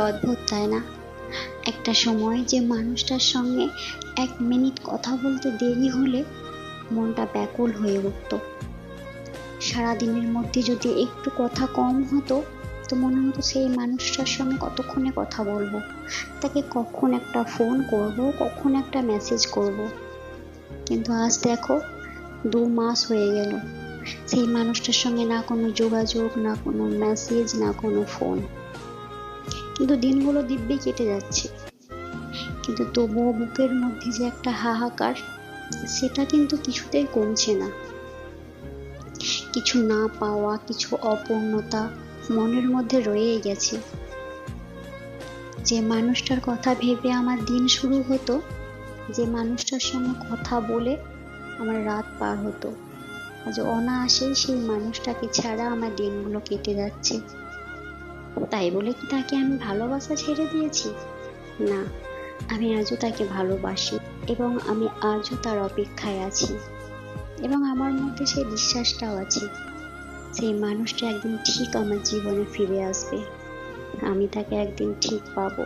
অদ্ভুত তাই না? একটা সময় যে মানুষটার সঙ্গে 1 মিনিট কথা বলতে দেরি হলে মনটা ব্যাকুল হয়ে উঠত। সারাদিনের মধ্যে যদি একটু কথা কম হতো তো মনে হতো সেই মানুষটার সঙ্গে কতক্ষণে কথা বলবো, তাকে কখন একটা ফোন করব, কখন একটা মেসেজ করব। কিন্তু আজ দেখো 2 মাস হয়ে গেল, সেই মানুষটার সঙ্গে না কোনো যোগাযোগ, না কোনো মেসেজ, না কোনো ফোন। কিন্তু দিনগুলো দিব্যি কেটে যাচ্ছে, কিন্তু তবুও বুকের মধ্যে যে একটা হাহাকার, সেটা কিন্তু কিছুতেই কমছে না। কিছু না পাওয়া, কিছু অপূর্ণতা মনের মধ্যে রয়েই গেছে। যে মানুষটার কথা ভেবে আমার দিন শুরু হতো, যে মানুষটার সঙ্গে কথা বলে আমার রাত পার হতো, আজ অনায়াসেই সেই মানুষটাকে ছাড়া আমার দিনগুলো কেটে যাচ্ছে। তাই বলে কি তাকে আমি ভালোবাসা ছেড়ে দিয়েছি? না, আমি আজও তাকে ভালোবাসি এবং আমি আজও তার অপেক্ষায় আছি, এবং আমার মধ্যে সেই বিশ্বাসটাও আছে সেই মানুষটা একদিন ঠিক আমার জীবনে ফিরে আসবে, আমি তাকে একদিন ঠিক পাবো।